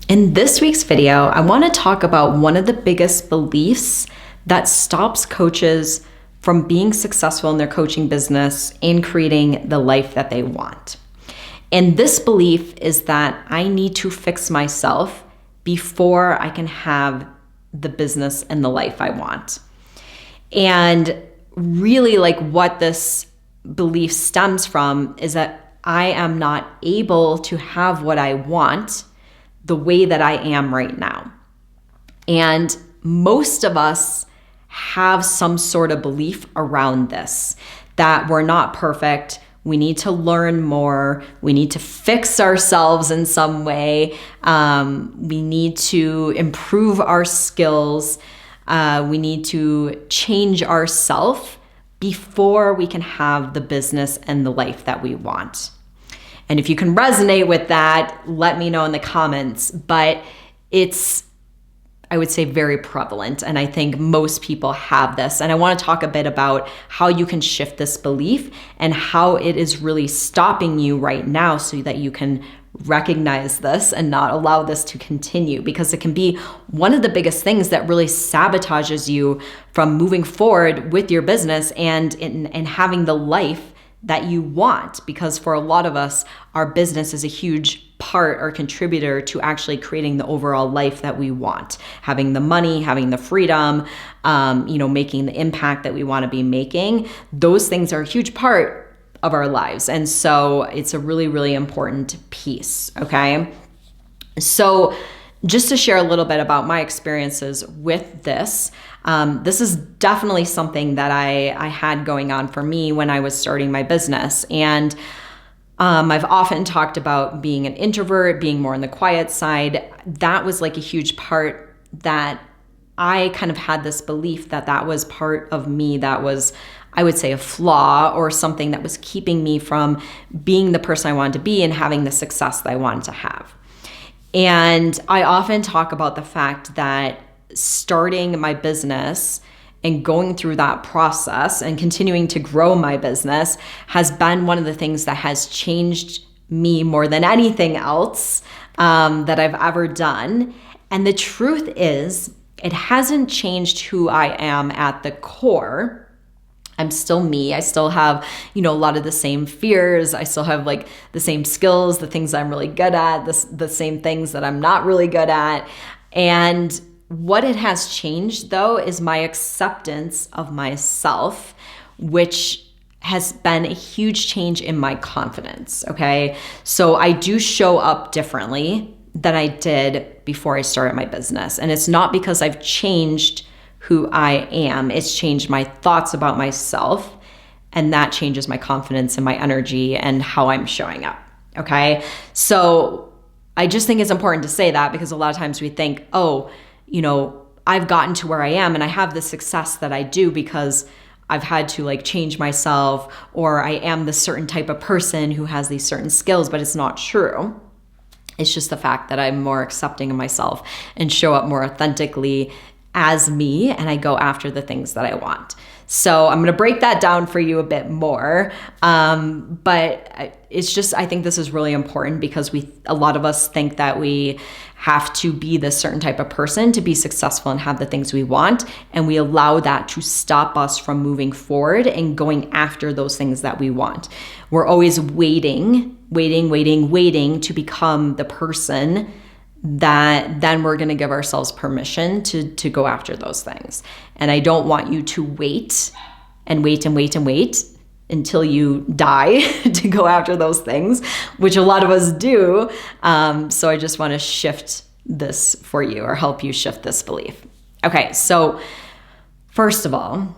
In this week's video, I want to talk about one of the biggest beliefs that stops coaches from being successful in their coaching business and creating the life that they want. And this belief is that I need to fix myself before I can have the business and the life I want. And really, what this belief stems from is that I am not able to have what I want the way that I am right now. And most of us have some sort of belief around this, that we're not perfect. We need to learn more. We need to fix ourselves in some way. We need to improve our skills. We need to change ourselves before we can have the business and the life that we want. And if you can resonate with that, let me know in the comments. But it's, I would say, very prevalent. And I think most people have this. And I want to talk a bit about how you can shift this belief and how it is really stopping you right now so that you can recognize this and not allow this to continue, because it can be one of the biggest things that really sabotages you from moving forward with your business and having the life that you want. Because for a lot of us, our business is a huge part or contributor to actually creating the overall life that we want, having the money, having the freedom, making the impact that we want to be making. Those things are a huge part of our lives. And so it's a really, really important piece. Okay. So just to share a little bit about my experiences with this, this is definitely something that I had going on for me when I was starting my business. And I've often talked about being an introvert, being more on the quiet side. That was a huge part that I kind of had this belief that was part of me that was, I would say, a flaw or something that was keeping me from being the person I wanted to be and having the success that I wanted to have. And I often talk about the fact that starting my business and going through that process and continuing to grow my business has been one of the things that has changed me more than anything else that I've ever done. And the truth is, it hasn't changed who I am at the core. I'm still me. I still have, a lot of the same fears. I still have the same skills, the things I'm really good at, the same things that I'm not really good at. And what it has changed, though, is my acceptance of myself, which has been a huge change in my confidence, okay? So I do show up differently than I did before I started my business. And it's not because I've changed who I am. It's changed my thoughts about myself, and that changes my confidence and my energy and how I'm showing up, okay? So I just think it's important to say that, because a lot of times we think, I've gotten to where I am and I have the success that I do because I've had to change myself, or I am this certain type of person who has these certain skills, but it's not true. It's just the fact that I'm more accepting of myself and show up more authentically as me, and I go after the things that I want. So I'm going to break that down for you a bit more. But it's just, I think this is really important because a lot of us think that we have to be this certain type of person to be successful and have the things we want. And we allow that to stop us from moving forward and going after those things that we want. We're always waiting to become the person that then we're going to give ourselves permission to go after those things. And I don't want you to wait until you die to go after those things, which a lot of us do. So I just want to shift this for you, or help you shift this belief. Okay, so first of all,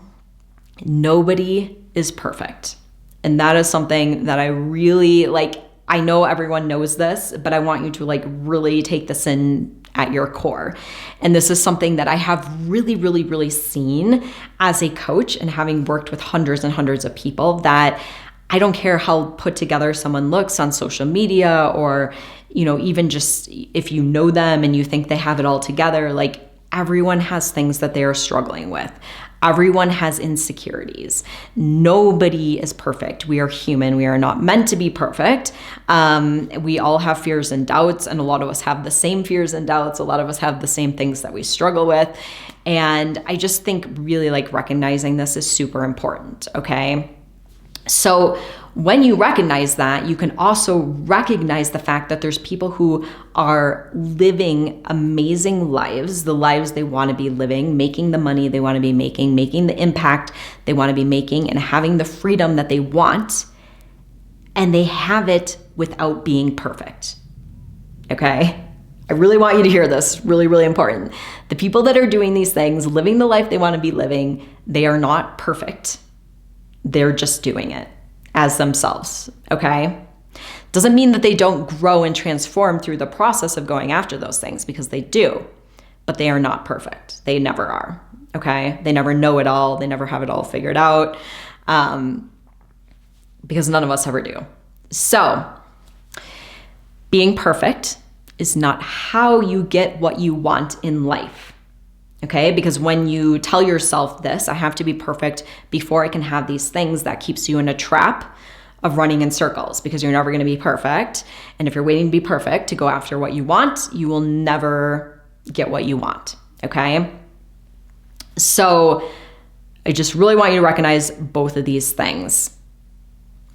nobody is perfect. And that is something that I really I know everyone knows this, but I want you to really take this in at your core. And this is something that I have really, really, really seen as a coach, and having worked with hundreds and hundreds of people, that I don't care how put together someone looks on social media, or, even just if you know them and you think they have it all together, everyone has things that they are struggling with. Everyone has insecurities. Nobody is perfect. We are human. We are not meant to be perfect. We all have fears and doubts, and a lot of us have the same fears and doubts. A lot of us have the same things that we struggle with. And I just think really like recognizing this is super important, okay? So when you recognize that, you can also recognize the fact that there's people who are living amazing lives, the lives they want to be living, making the money they want to be making the impact they want to be making, and having the freedom that they want, and they have it without being perfect. Okay? I really want you to hear this. Really, really important. The people that are doing these things, living the life they want to be living, they are not perfect. They're just doing it as themselves, okay? Doesn't mean that they don't grow and transform through the process of going after those things, because they do, but they are not perfect. They never are, okay? They never know it all. They never have it all figured out, because none of us ever do. So being perfect is not how you get what you want in life. Okay, because when you tell yourself this, I have to be perfect before I can have these things, that keeps you in a trap of running in circles, because you're never going to be perfect. And if you're waiting to be perfect to go after what you want, you will never get what you want. Okay, so I just really want you to recognize both of these things,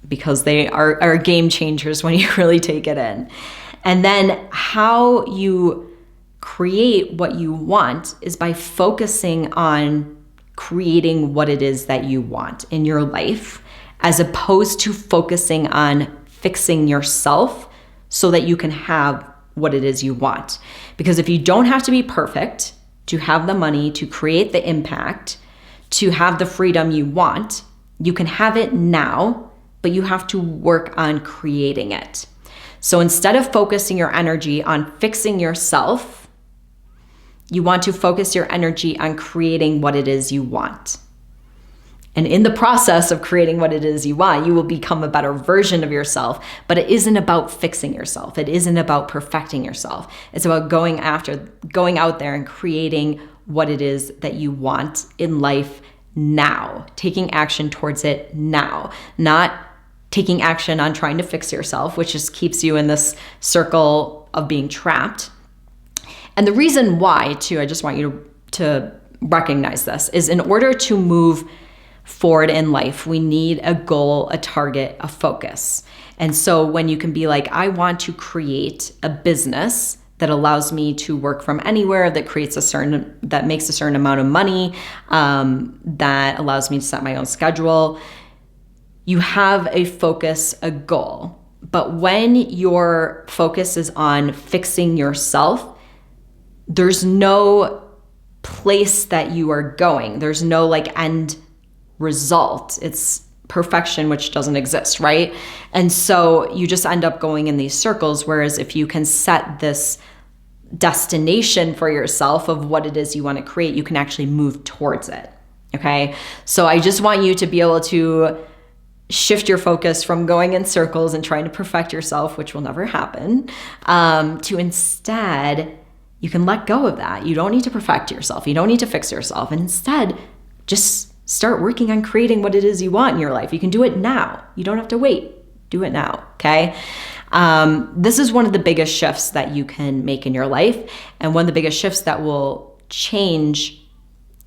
because they are game changers when you really take it in. And then how you create what you want is by focusing on creating what it is that you want in your life, as opposed to focusing on fixing yourself so that you can have what it is you want. Because if you don't have to be perfect to have the money, to create the impact, to have the freedom you want, you can have it now, but you have to work on creating it. So instead of focusing your energy on fixing yourself, you want to focus your energy on creating what it is you want. And in the process of creating what it is you want, you will become a better version of yourself. But it isn't about fixing yourself. It isn't about perfecting yourself. It's about going out there and creating what it is that you want in life now, taking action towards it now, not taking action on trying to fix yourself, which just keeps you in this circle of being trapped. And the reason why, too, I just want you to recognize this, is in order to move forward in life, we need a goal, a target, a focus. And so when you can be like, I want to create a business that allows me to work from anywhere, that makes a certain amount of money, that allows me to set my own schedule, you have a focus, a goal. But when your focus is on fixing yourself, there's no place that you are going. There's no like end result. It's perfection, which doesn't exist, right? And so you just end up going in these circles. Whereas if you can set this destination for yourself of what it is you want to create, you can actually move towards it. Okay. So I just want you to be able to shift your focus from going in circles and trying to perfect yourself, which will never happen, to instead, you can let go of that. You don't need to perfect yourself. You don't need to fix yourself. And instead, just start working on creating what it is you want in your life. You can do it now. You don't have to wait. Do it now, okay? This is one of the biggest shifts that you can make in your life, and one of the biggest shifts that will change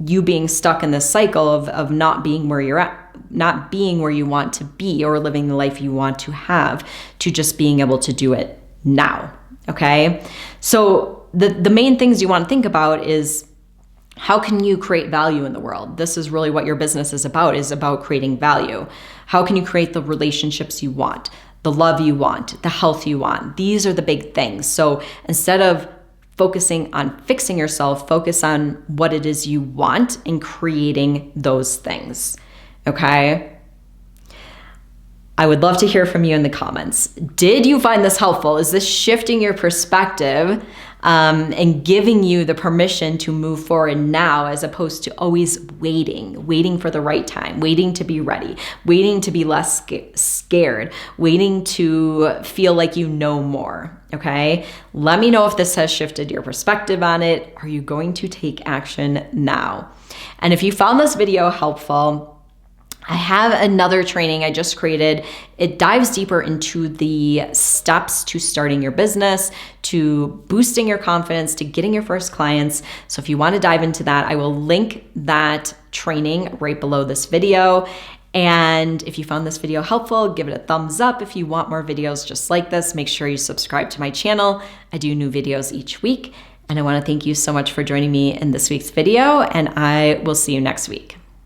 you being stuck in this cycle of not being where you're at, not being where you want to be or living the life you want to have, to just being able to do it now, okay? So the main things you want to think about is, how can you create value in the world? This is really what your business is about creating value. How can you create the relationships you want, the love you want, the health you want? These are the big things. So instead of focusing on fixing yourself, focus on what it is you want and creating those things, okay? I would love to hear from you in the comments. Did you find this helpful? Is this shifting your perspective and giving you the permission to move forward now, as opposed to always waiting for the right time, waiting to be ready, waiting to be less scared, waiting to feel like you know more. Okay, let me know if this has shifted your perspective on it. Are you going to take action now? And if you found this video helpful, I have another training I just created. It dives deeper into the steps to starting your business, to boosting your confidence, to getting your first clients. So if you want to dive into that, I will link that training right below this video. And if you found this video helpful, give it a thumbs up. If you want more videos just like this, make sure you subscribe to my channel. I do new videos each week. And I want to thank you so much for joining me in this week's video, and I will see you next week.